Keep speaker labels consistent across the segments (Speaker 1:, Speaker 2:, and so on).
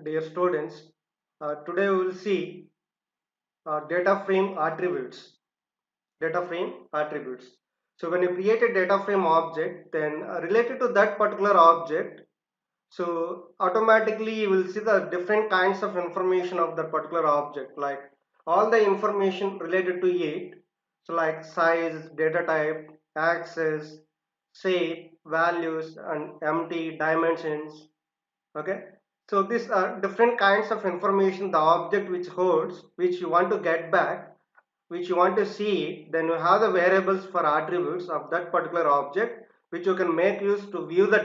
Speaker 1: Dear students, today we will see data frame attributes. Data frame attributes. So when you create a data frame object, then related to that particular object, so automatically you will see the different kinds of information of that particular object, like all the information related to it. So like size, data type, axis, shape, values, and empty dimensions. Okay, so these are different kinds of information the object which holds, which you want to get back, which you want to see. Then you have the variables for attributes of that particular object which you can make use to view the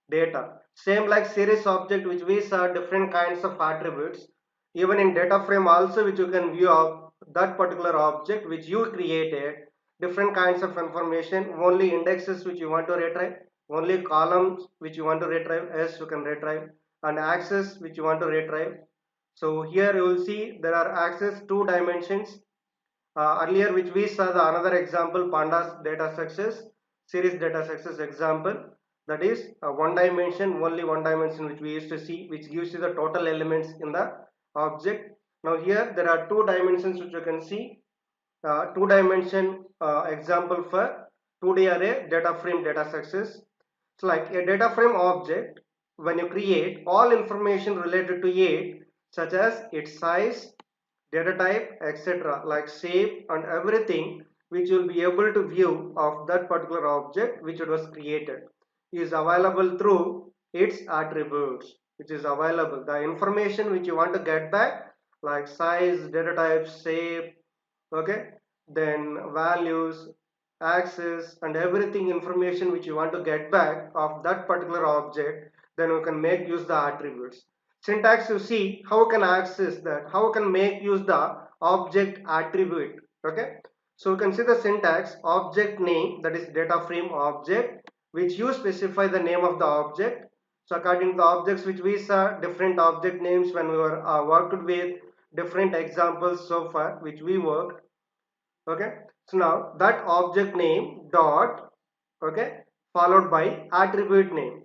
Speaker 1: data, same like series object which we saw different kinds of attributes. Even in data frame also, which you can view of that particular object which you created, different kinds of information, only indexes which you want to retrieve, only columns which you want to retrieve, as you can retrieve, and axis which you want to retrieve. So here you will see there are axis 2 dimensions. Earlier which we saw the another example, pandas data success, series data success example, that is one dimension, only one dimension which we used to see, which gives you the total elements in the object. Now here there are 2 dimensions which you can see, 2 dimension example for 2D array data frame data success. It's like a data frame object. When you create, all information related to it, such as its size, data type, etc., like shape and everything which you will be able to view of that particular object which it was created, is available through its attributes, which is available. The information which you want to get back, like size, data type, shape, okay, then values, axis, and everything information which you want to get back of that particular object, then you can make use the attributes. Syntax, you see how can access that, how can make use the object attribute. Okay, so you can see the syntax, object name, that is data frame object, which you specify the name of the object. So according to the objects which we saw, different object names when we were worked with different examples so far which we worked. Okay, so now that object name dot, okay, followed by attribute name,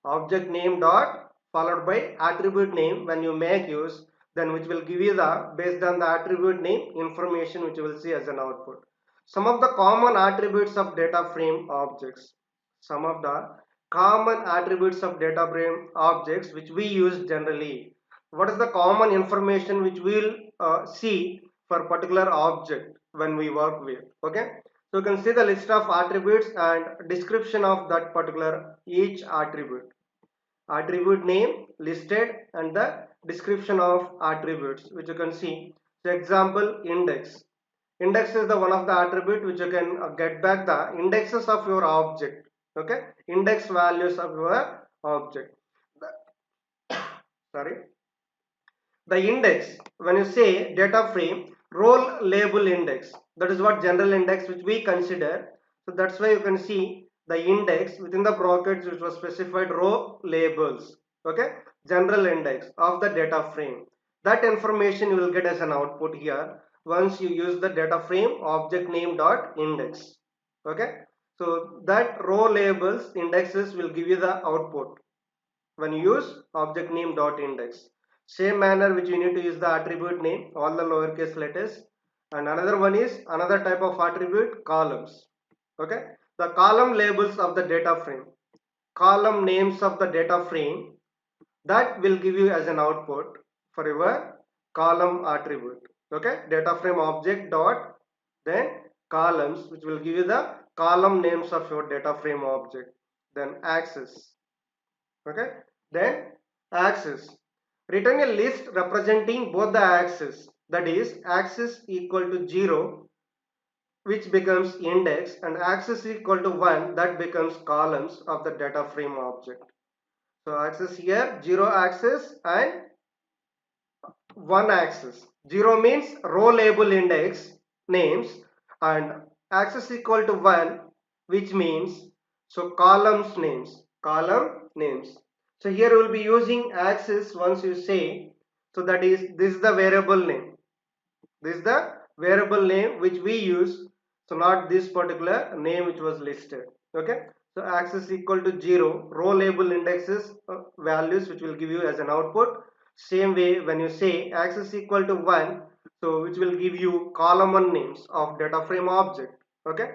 Speaker 1: object name dot followed by attribute name when you make use, then which will give you the based on the attribute name information which you will see as an output. Some of the common attributes of data frame objects, some of the common attributes of data frame objects which we use generally. What is the common information which we will see for particular object when we work with? Okay, so you can see the list of attributes and description of that particular each attribute, attribute name listed and the description of attributes which you can see. So example, index. Index is the one of the attribute which you can get back the indexes of your object. Okay, index values of your object. Sorry, the index, when you say data frame role label index, that is what general index which we consider. So that's why you can see the index within the brackets which was specified row labels. Okay, general index of the data frame, that information you will get as an output here once you use the data frame object name dot index. Okay, so that row labels indexes will give you the output when you use object name dot index. Same manner which you need to use the attribute name, all the lowercase letters. And another one is another type of attribute, columns. Okay, the column labels of the data frame, column names of the data frame, that will give you as an output for your column attribute. Okay, data frame object dot then columns, which will give you the column names of your data frame object. Then axis. Okay, then axis, return a list representing both the axes, that is axis equal to 0 which becomes index and axis equal to 1 that becomes columns of the data frame object. So axis here 0 axis and 1 axis. 0 means row label index names and axis equal to 1 which means so columns names, column names. So here we will be using axis once you say, so that is this is the variable name, this is the variable name which we use, so not this particular name which was listed. Okay, So axis equal to 0, row label indexes values which will give you as an output. Same way when you say axis equal to 1, so which will give you column 1 names of data frame object. Okay.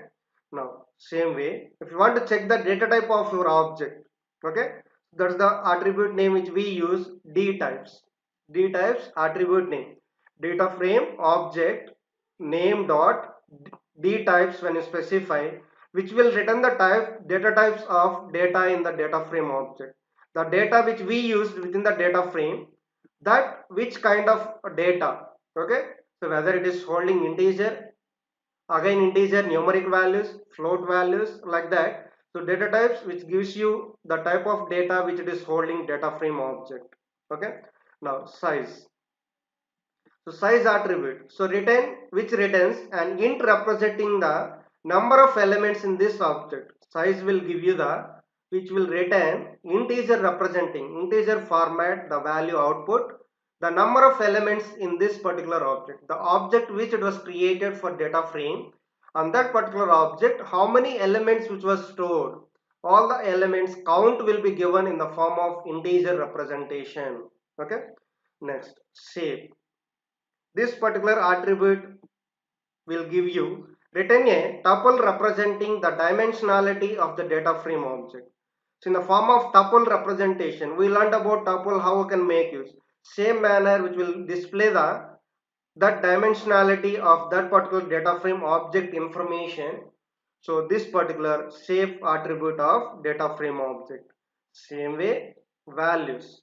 Speaker 1: Now same way if you want to check the data type of your object, okay, that's the attribute name which we use, d types. D types attribute name, data frame object name dot d types when you specify, which will return the data types of data in the data frame object. The data which we used within the data frame, that which kind of data, okay, so whether it is holding integer, again integer, numeric values, float values, like that. So data types which gives you the type of data which it is holding data frame object. Okay. Now size. So size attribute, so return, which returns an int representing the number of elements in this object. Size will give you the, which will return integer representing, integer format, the value output, the number of elements in this particular object, the object which it was created for data frame. On that particular object, how many elements which was stored, all the elements count will be given in the form of integer representation. Okay. Next, shape. This particular attribute will give you return a tuple representing the dimensionality of the data frame object. So in the form of tuple representation, we learned about tuple, how we can make use. Same manner which will display the that dimensionality of that particular data frame object information. So this particular shape attribute of data frame object. Same way values.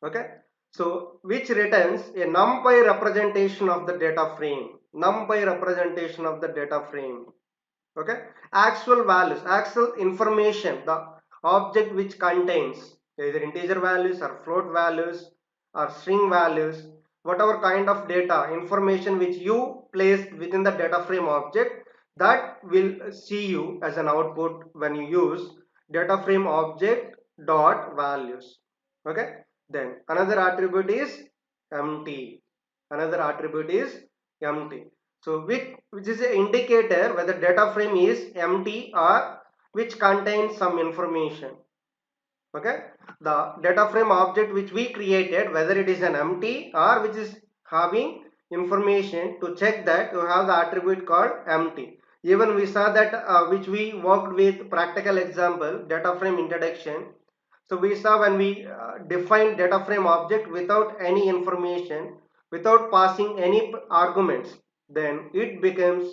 Speaker 1: Okay. So which returns a numpy representation of the data frame, numpy representation of the data frame. Okay. Actual values, actual information, the object which contains either integer values or float values or string values, whatever kind of data information which you placed within the data frame object, that will see you as an output when you use data frame object dot values. Okay. Then another attribute is empty. Another attribute is empty. So which is an indicator whether data frame is empty or which contains some information. Okay. The data frame object which we created, whether it is an empty or which is having information, to check that you have the attribute called empty. Even we saw that which we worked with practical example, data frame introduction. So we saw when we define data frame object without any information, without passing any arguments, then it becomes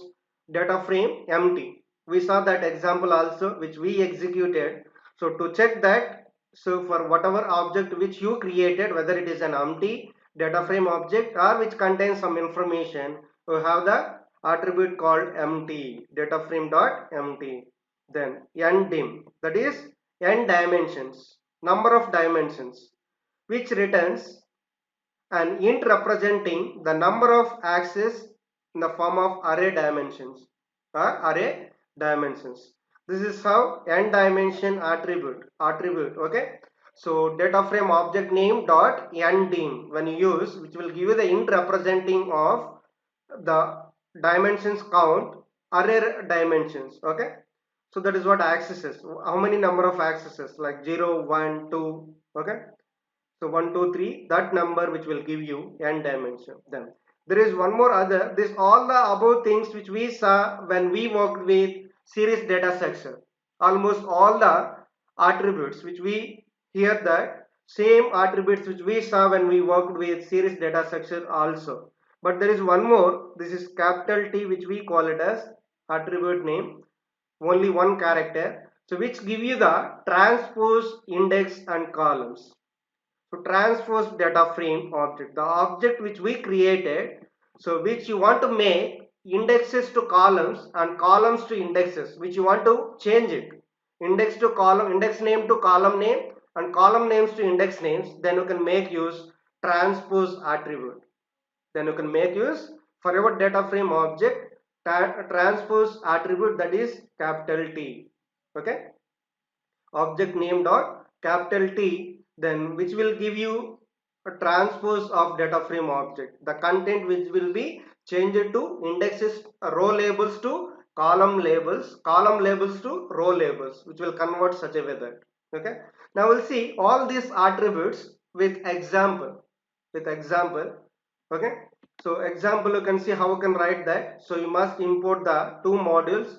Speaker 1: data frame empty. We saw that example also which we executed. So to check that, so for whatever object which you created, whether it is an empty data frame object or which contains some information, you have the attribute called empty, data frame dot empty. Then ndim, that is n dimensions, number of dimensions, which returns an int representing the number of axes in the form of array dimensions or array dimensions. This is how n dimension attribute. Okay. So data frame object name dot ndim when you use, which will give you the int representing of the dimensions count, array dimensions. Okay. So that is what axis is. How many number of axes, like 0, 1, 2. Okay. So 1, 2, 3, that number which will give you n dimension. Then there is one more other, this all the above things which we saw when we worked with series data structure. Almost all the attributes which we hear, that same attributes which we saw when we worked with series data structure also. But there is one more, this is capital T, which we call it as attribute name, only one character. So which give you the transpose, index and columns. So transpose data frame object, the object which we created, so which you want to make indexes to columns and columns to indexes, which you want to change it, index to column, index name to column name and column names to index names, then you can make use transpose attribute. Then you can make use for your data frame object transpose attribute, that is capital T. Okay. Object name dot capital T, then which will give you a transpose of data frame object, the content which will be changed to indexes, row labels to column labels to row labels, which will convert such a way that, okay. Now we'll see all these attributes with example, okay. So example, you can see how you can write that. So you must import the two modules.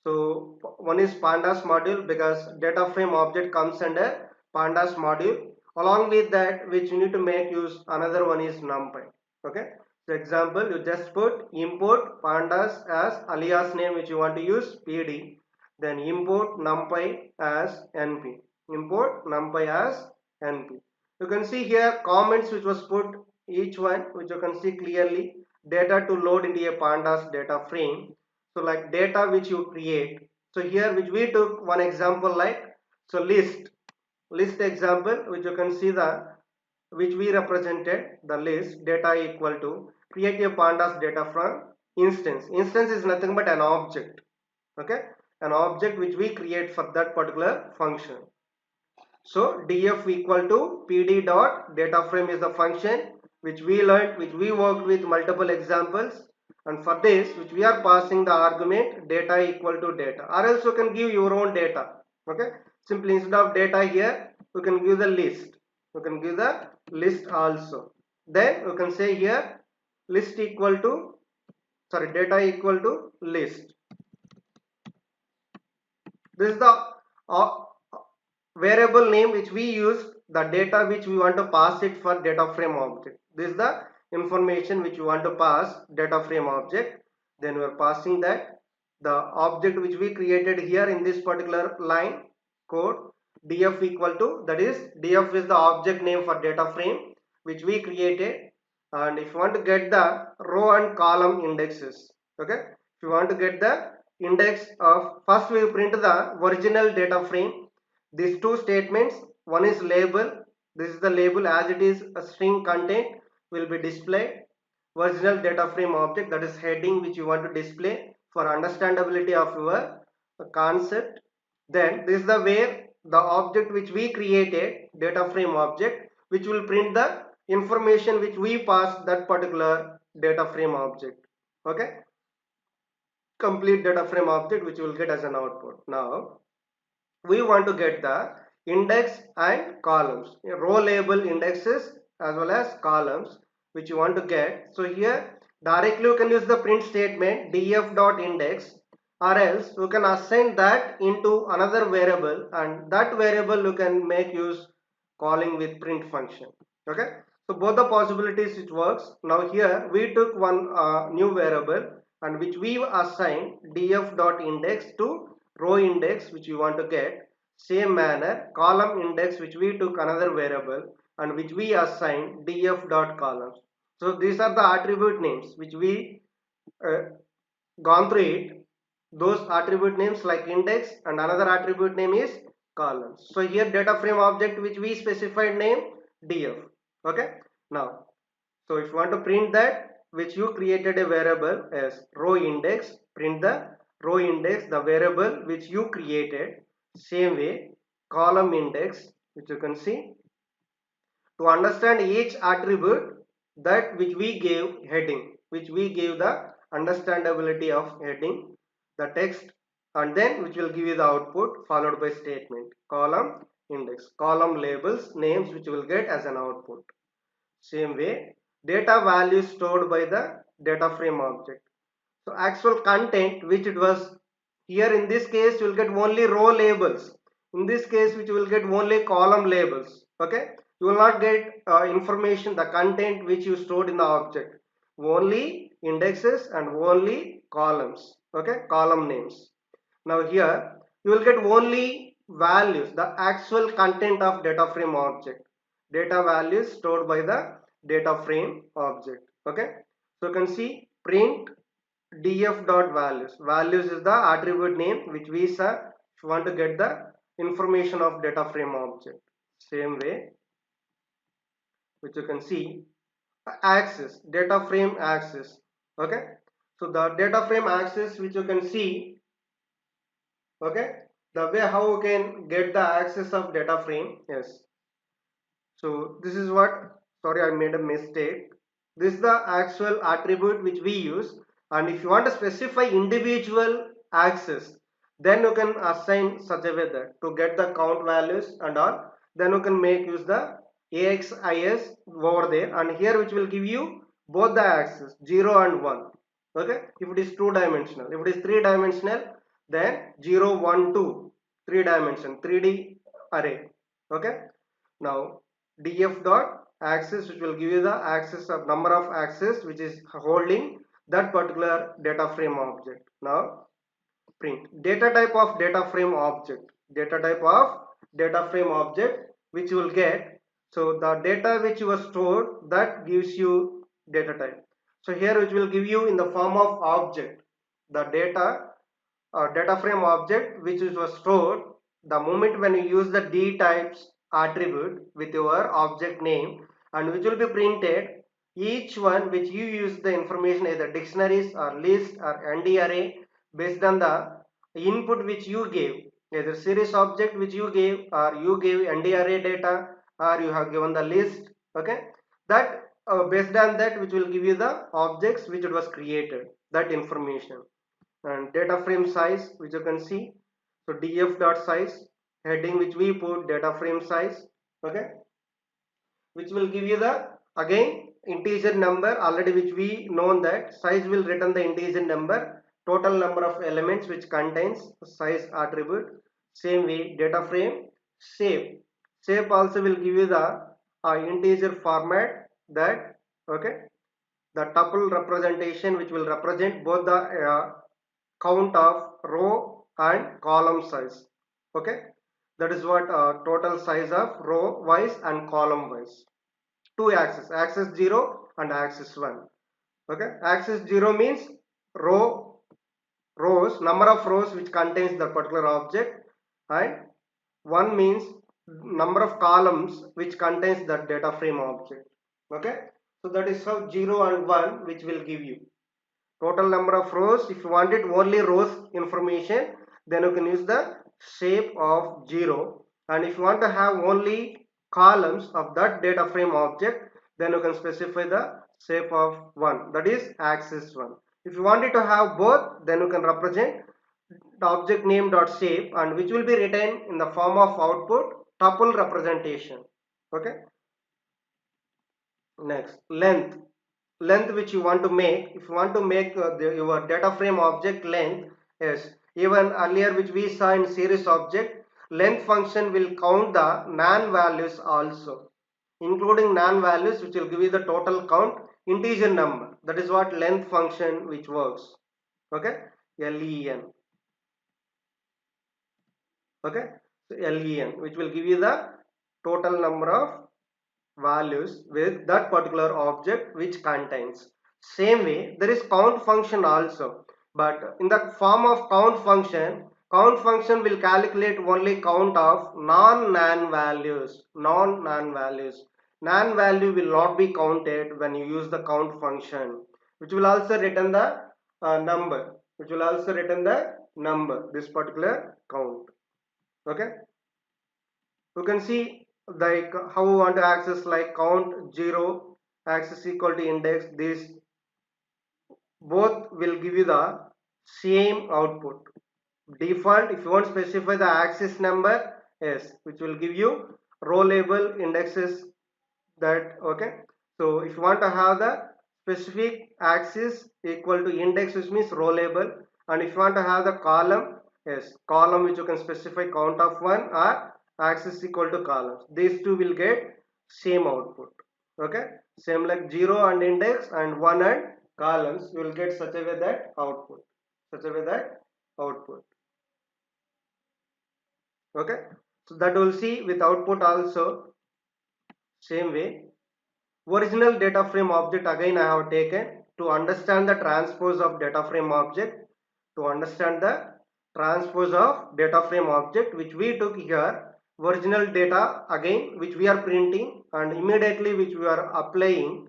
Speaker 1: So one is pandas module, because data frame object comes under pandas module. Along with that, which you need to make use, another one is numpy, okay. So example, you just put import pandas as alias name which you want to use pd, then import numpy as np, import numpy as np. You can see here comments which was put, each one which you can see clearly, data to load into a pandas data frame. So like data which you create. So here which we took one example, like, so list example, which you can see the, which we represented the list data equal to create a pandas data from instance is nothing but an object, okay, an object which we create for that particular function. So df equal to pd dot data frame is the function which we learned, which we worked with multiple examples. And for this, which we are passing the argument data equal to data, or else you can give your own data, okay. Simply instead of data here, you can give the list, you can give the list also. Then you can say here list equal to, sorry, data equal to list. This is the uh, variable name which we use, the data which we want to pass it for data frame object. This is the information which you want to pass data frame object. Then we are passing that the object which we created here in this particular line code, df equal to, that is df is the object name for data frame which we created. And if you want to get the row and column indexes, okay, if you want to get the index of, first we print the original data frame. These two statements, one is label, this is the label, as it is a string content will be displayed. Original data frame object, that is heading which you want to display for understandability of your concept. Then this is the where the object which we created, data frame object, which will print the information which we pass that particular data frame object, okay, complete data frame object which you will get as an output. Now we want to get the index and columns, row label indexes as well as columns which you want to get. So here directly you can use the print statement df dot index, or else you can assign that into another variable, and that variable you can make use calling with print function, okay. So both the possibilities it works. Now here we took one new variable, and which we assign df dot index to row index which you want to get. Same manner column index which we took another variable, and which we assign df dot columns. So these are the attribute names which we uh, gone through it. Those attribute names like index, and another attribute name is columns. So here data frame object which we specified name df, okay. Now so if you want to print that which you created a variable as row index, print the row index, the variable which you created. Same way column index, which you can see, to understand each attribute, that which we gave heading, which we gave the understandability of heading, the text, and then which will give you the output followed by statement column index, column labels names which will get as an output. Same way data values stored by the data frame object. So actual content which it was, here in this case you will get only row labels, in this case which you will get only column labels, okay. You will not get information, the content which you stored in the object, only indexes and only columns, okay, column names. Now here you will get only values, the actual content of data frame object, data values stored by the data frame object, okay. So you can see print df dot values, values is the attribute name which we saw if you want to get the information of data frame object. Same way which you can see axis, data frame axis, okay. So the data frame axis which you can see, okay, the way how you can get the access of data frame. Yes, so this is what, sorry I made a mistake, this is the actual attribute which we use. And if you want to specify individual axis. Then you can assign such a way that to get the count values and all, then you can make use the axis over there, and here which will give you both the axes 0 and 1. Okay, if it is two dimensional. If it is three dimensional, then 0 1 2, three dimension 3D array. Okay, now df dot axis, which will give you the axis of number of axes which is holding that particular data frame object. Now print data type of data frame object, data type of data frame object which you will get. So the data which you have stored, that gives you data type. So here which will give you in the form of object the data frame object which was stored the moment when you use the d types attribute with your object name, and which will be printed each one which you use the information either dictionaries or list or nd array based on the input which you gave, either series object which you gave, or you gave nd array data, or you have given the list. Okay, that based on that which will give you the objects which it was created, that information. And data frame size which you can see, so df dot size heading which we put data frame size. Okay, which will give you the again integer number already, which we known that size will return the integer number, total number of elements which contains size attribute. Same way data frame shape also will give you the integer format, that okay, the tuple representation which will represent both the count of row and column size. Okay, that is what total size of row wise and column wise. Two axis, axis 0 and axis 1. Okay, axis 0 means rows, number of rows which contains the particular object, and 1 means number of columns which contains the data frame object. Okay, so that is how 0 and 1 which will give you total number of rows. If you wanted only rows information, then you can use the shape of 0, and if you want to have only columns of that data frame object, then you can specify the shape of 1, that is axis 1. If you wanted to have both, then you can represent the object name dot shape, and which will be written in the form of output tuple representation. Okay, next length which you want to make. If you want to make your data frame object length, yes, even earlier which we saw in series object, length function will count the non values also, including non values which will give you the total count integer number. That is what length function which works. Okay, len. Okay, so len which will give you the total number of values with that particular object which contains. Same way there is count function also, but in the form of count function will calculate only count of non values. Non value will not be counted when you use the count function, which will also return the number, this particular count. Okay, you can see like how we want to access like count 0 access equal to index. These both will give you the same output. Default, if you want to specify the axis number, yes, which will give you row label indexes, that okay. So if you want to have the specific axis equal to index, which means row label, and if you want to have the column, yes, column which you can specify count of 1 or axis equal to columns, these two will get same output. Okay, same like 0 and index and 1 and columns, you will get such a way that output. Okay, so that we'll see with output also. Same way original data frame object again I have taken to understand the transpose of data frame object, which we took here. Original data again which we are printing, and immediately which we are applying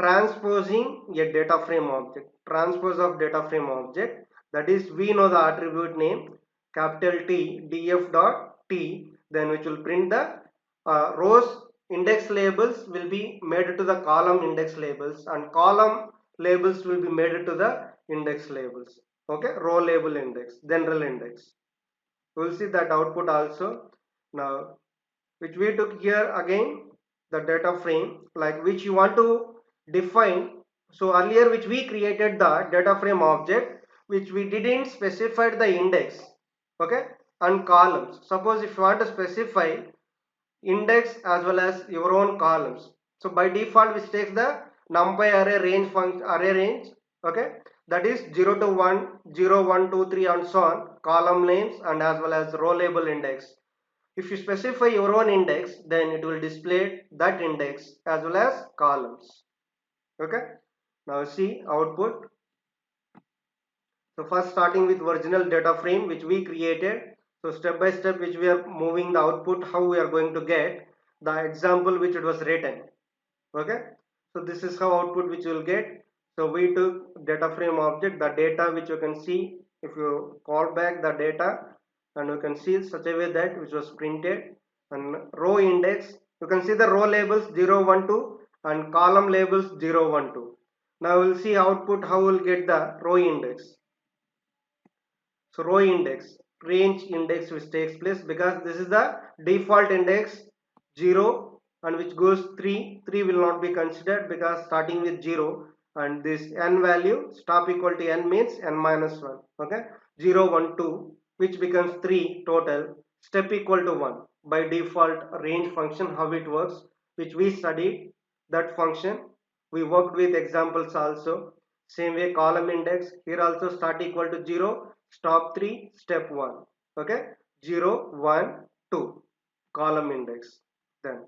Speaker 1: transposing a data frame object, transpose of data frame object, that is we know the attribute name capital T df dot T, then which will print the rows index labels will be made to the column index labels, and column labels will be made to the index labels. Okay, row label index, general index. We'll see that output also. Now, which we took here again, the data frame, like which you want to define. So earlier which we created the data frame object, which we didn't specify the index, okay, and columns. Suppose if you want to specify index as well as your own columns, so by default which takes the numpy array range function, array range, okay, that is 0 to 1, 0 1 2 3 and so on, column names and as well as row label index. If you specify your own index, then it will display that index as well as columns. Okay, now see output. So first starting with original data frame which we created. So step by step which we are moving the output, how we are going to get the example which it was written. Okay, so this is how output which you will get. So we took data frame object, the data which you can see, if you call back the data, and you can see such a way that which was printed, and row index, you can see the row labels 0 1 2 and column labels 0 1 2. Now we'll see output how we'll get the row index. So row index, range index which takes place, because this is the default index 0 and which goes 3. 3 will not be considered because starting with 0, and this n value stop equal to n means n minus 1. Okay, 0 1 2 which becomes 3 total, step equal to 1. By default range function, how it works, which we studied that function, we worked with examples also. Same way column index, here also start equal to 0, stop 3, step 1. Okay, 0 1 2 column index. Then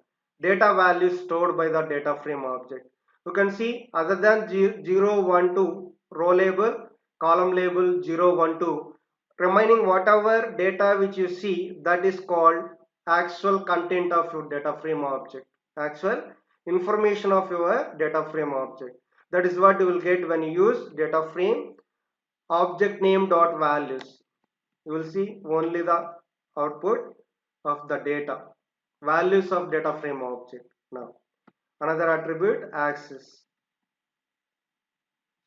Speaker 1: data values stored by the data frame object, you can see other than 0 1 2 row label, column label 0 1 2, remaining whatever data which you see, that is called actual content of your data frame object, actual information of your data frame object. That is what you will get when you use data frame object name dot values. You will see only the output of the data values of data frame object. Now another attribute, axis.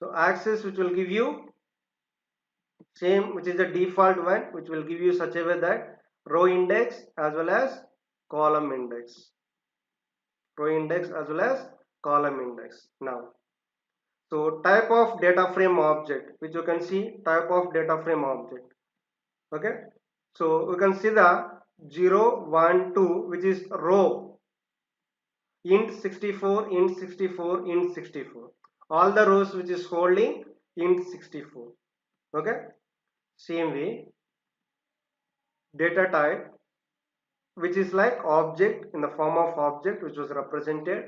Speaker 1: So axis which will give you same, which is the default one, which will give you such a way that row index as well as column index, row index as well as column index. Now, so type of data frame object, which you can see type of data frame object. Okay, so you can see the 0 1 2 which is row, int 64 int 64 int 64, all the rows which is holding int 64. Okay, same way data type, which is like object in the form of object which was represented.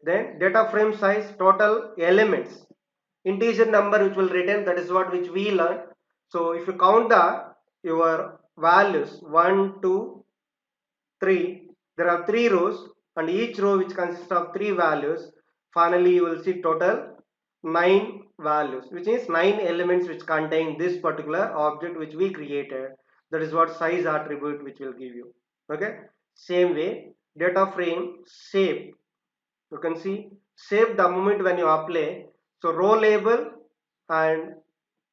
Speaker 1: Then data frame size, total elements, integer number which will return, that is what which we learned. So if you count the your values 1 2 3, there are 3 rows and each row which consists of 3 values. Finally you will see total 9 values, which is 9 elements which contain this particular object which we created. That is what size attribute which will give you. Okay, same way data frame shape, you can see shape the moment when you apply. So row label and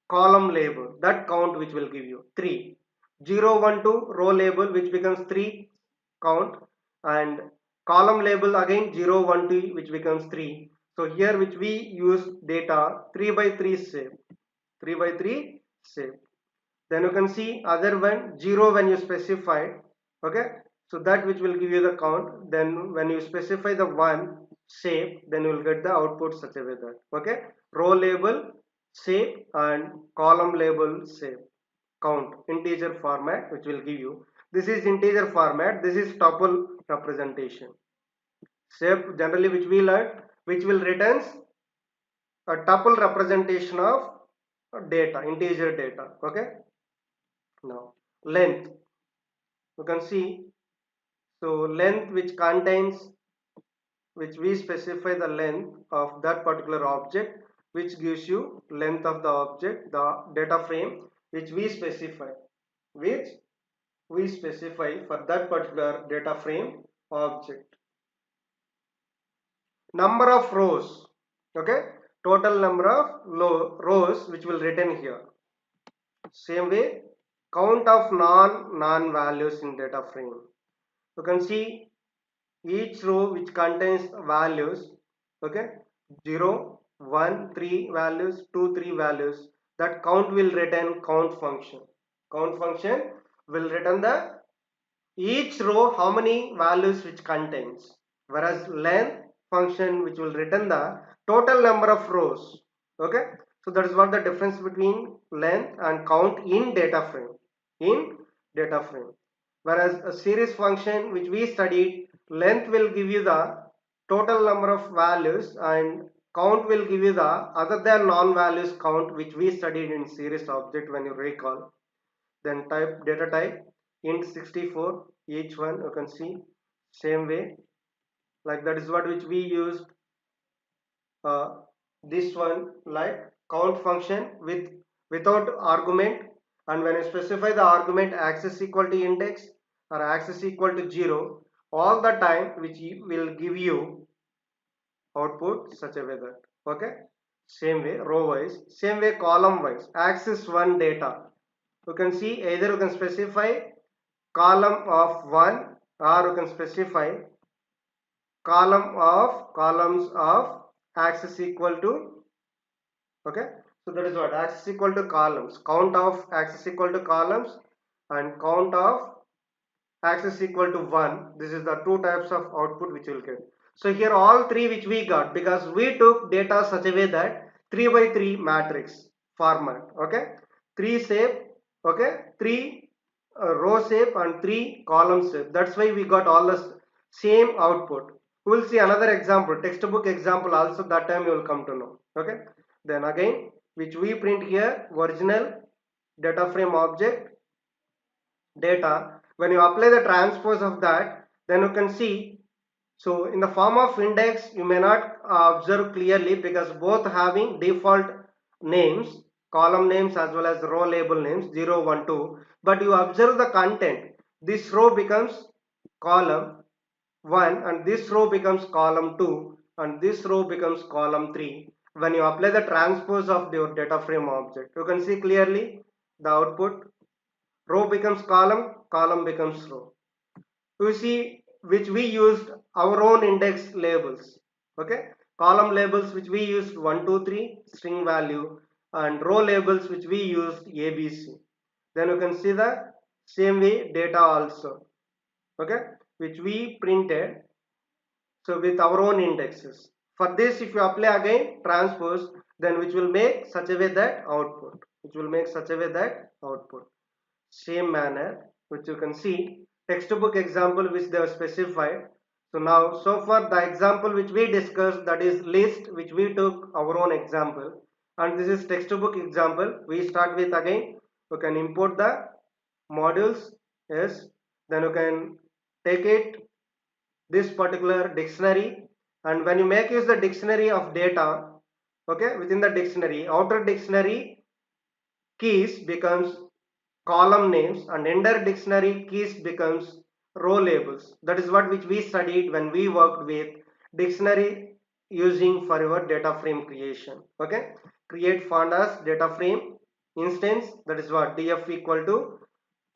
Speaker 1: column label, that count which will give you 3. 0 1 2 row label which becomes 3 count, and column label again 0 1 2 which becomes 3. So here which we use data 3 by 3 shape, 3 by 3 shape. Then you can see other one 0 when you specify. Okay, so that which will give you the count. Then when you specify the 1 shape, then you will get the output such a way that, okay, row label shape and column label shape count integer format which will give you. This is integer format, this is tuple representation. Shape generally which we learned, which will returns a tuple representation of data, integer data. Okay, now length, you can see, so length which contains, which we specify the length of that particular object, which gives you length of the object, the data frame which we specify, which we specify for that particular data frame object. Number of rows, okay, total number of rows which will written here. Same way, count of non values in data frame. You can see each row which contains values, okay, 0, 1, 3 values, 2, 3 values. That count will return count function. Count function will return the each row how many values which contains, whereas length function which will return the total number of rows. Okay, so that is what the difference between length and count in data frame. In data frame, whereas a series function which we studied, length will give you the total number of values and count will give you the other than non-values count which we studied in series object when you recall. Then type data type int 64, each one you can see same way, like that is what which we used uh, this one, like count function without argument, and when you specify the argument access equal to index or access equal to 0, all the time which will give you output such a way that, okay, same way row wise, same way column wise, access one data, you can see either you can specify column of 1 or you can specify columns of axis equal to, okay, so that is what axis equal to columns, count of axis equal to columns and count of axis equal to 1. This is the two types of output which you will get. So here all three which we got because we took data such a way that 3 by 3 matrix format, okay, 3 shape, okay, 3 row shape and 3 column shape. That's why we got all the same output. We will see another example, textbook example also, that time you will come to know. Okay, then again which we print here, original data frame object data, when you apply the transpose of that, then you can see, so in the form of index you may not observe clearly because both having default names, column names as well as row label names 0, 1, 2, but you observe the content, this row becomes column 1 and this row becomes column 2 and this row becomes column 3. When you apply the transpose of your data frame object, you can see clearly the output, row becomes column, column becomes row. You see which we used our own index labels, okay, column labels which we used 1, 2, 3 string value and row labels which we used ABC. Then you can see the same way data also, okay, which we printed, so with our own indexes. For this if you apply again transpose, then which will make such a way that output, which will make such a way that output. Same manner which you can see textbook example which they have specified. So now so far the example which we discussed, that is list which we took our own example, and this is textbook example. We start with again, you can import the modules, yes, then you can take it this particular dictionary, and when you make use the dictionary of data, okay, within the dictionary outer dictionary keys becomes column names and inner dictionary keys becomes row labels. That is what which we studied when we worked with dictionary using for your data frame creation. Okay, create pandas data frame instance, that is what df equal to,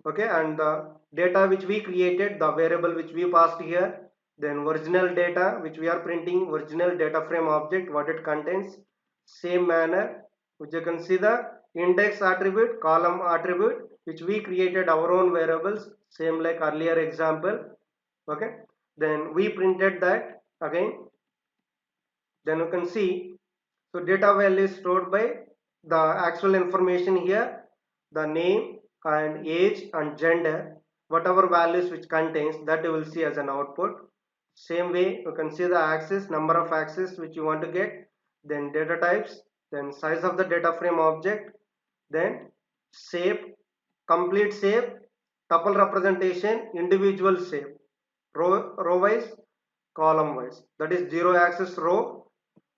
Speaker 1: okay, and the data which we created, the variable which we passed here, then original data which we are printing, original data frame object what it contains, same manner which you can see the index attribute, column attribute which we created our own variables, same like earlier example, okay, then we printed that again. Then you can see, so data value is stored by the actual information here, the name and age and gender, whatever values which contains, that you will see as an output. Same way you can see the axis, number of axis which you want to get, then data types, then size of the data frame object, then shape, complete shape, tuple representation, individual shape, row wise, column wise, that is 0 axis row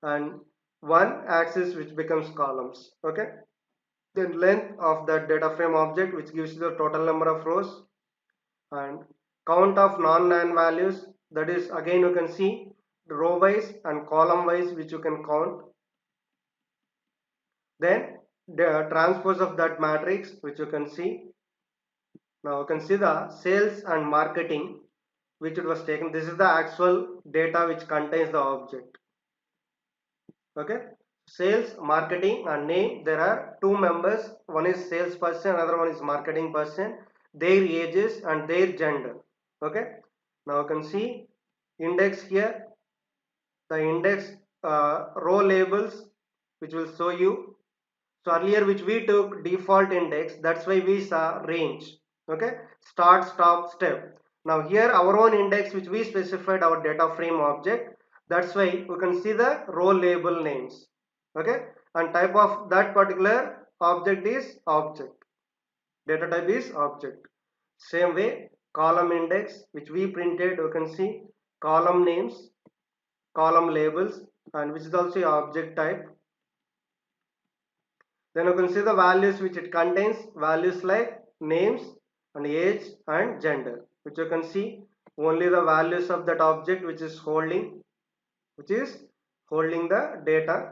Speaker 1: and 1 axis which becomes columns, okay, then length of that data frame object which gives you the total number of rows, and count of non-nan values, that is again you can see row wise and column wise which you can count, then the transpose of that matrix, which you can see. Now you can see the sales and marketing which it was taken. This is the actual data which contains the object. Okay, sales, marketing and name. There are two members. One is sales person, another one is marketing person. Their ages and their gender. Okay, now you can see index here. The index row labels which will show you. So earlier which we took default index, that's why we saw range. Okay, start, stop, step. Now here our own index which we specified our data frame object, that's why we can see the row label names. Okay, and type of that particular object is object. Data type is object. Same way column index which we printed, you can see column names, column labels, and which is also object type. Then you can see the values which it contains, values like names and age and gender, which you can see only the values of that object which is holding the data,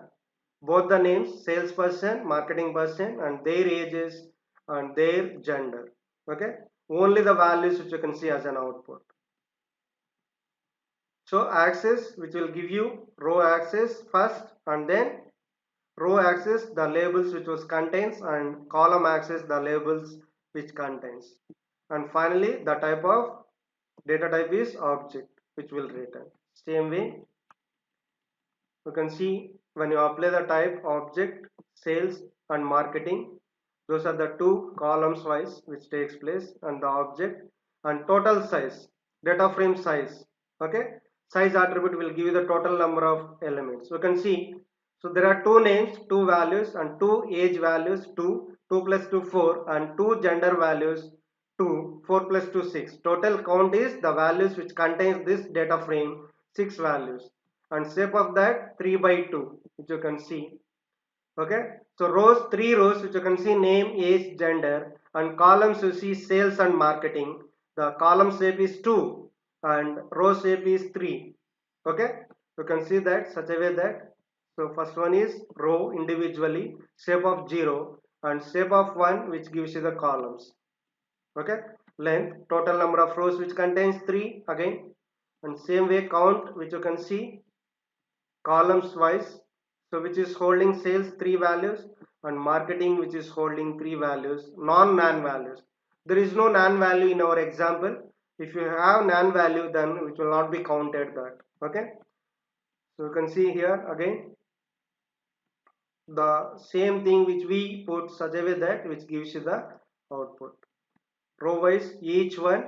Speaker 1: both the names, salesperson, marketing person, and their ages and their gender. Okay, only the values which you can see as an output. So axis which will give you row axis first, and then row axis the labels which was contains, and column axis the labels which contains, and finally the type of data type is object which will return. Same way you can see when you apply the type object, sales and marketing, those are the two columns wise which takes place, and the object and total size, data frame size. Okay, size attribute will give you the total number of elements. You can see, so there are two names, two values, and two age values, 2 plus 2 4, and two gender values, 2 4 plus 2 6. Total count is the values which contains this data frame, 6 values, and shape of that 3 by 2 which you can see. Okay, so rows, 3 rows which you can see name, age, gender, and columns you see sales and marketing. The column shape is 2 and row shape is 3. Okay, you can see that such a way that, so first one is row individually, shape of 0, and shape of 1 which gives you the columns. Okay, length, total number of rows which contains 3 again, and same way count which you can see columns wise, so which is holding sales 3 values, and marketing which is holding 3 values, non-nan values. There is no nan value in our example. If you have nan value, then it will not be counted that. Okay, so you can see here again the same thing which we put such a way that which gives you the output. Row wise each one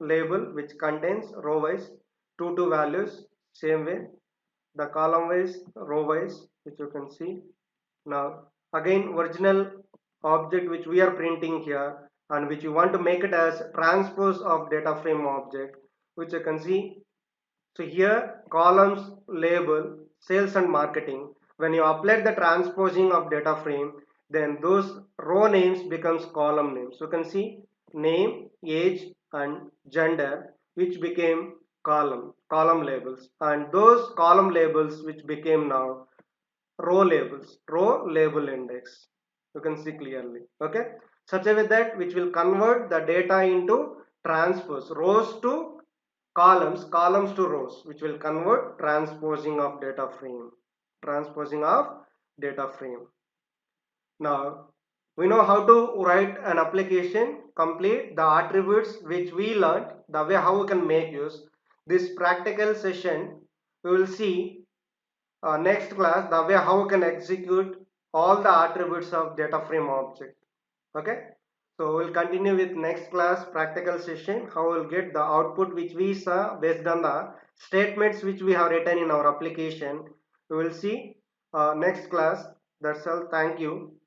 Speaker 1: label which contains row wise 2 values. Same way the column wise, row wise, which you can see. Now again original object which we are printing here, and which you want to make it as transpose of data frame object, which you can see. So here columns label sales and marketing, when you apply the transposing of data frame, then those row names becomes column names. So you can see name, age and gender which became column labels, and those column labels which became now row labels, row label index. You can see clearly. Okay, such a way that which will convert the data into transpose, rows to columns, columns to rows, which will convert transposing of data frame, transposing of data frame. Now we know how to write an application, complete the attributes which we learned, the way how we can make use. This practical session we will see next class, the way how we can execute all the attributes of data frame object. Okay, so we'll continue with next class practical session, how we'll get the output which we saw based on the statements which we have written in our application. We will see next class. That's all. Thank you.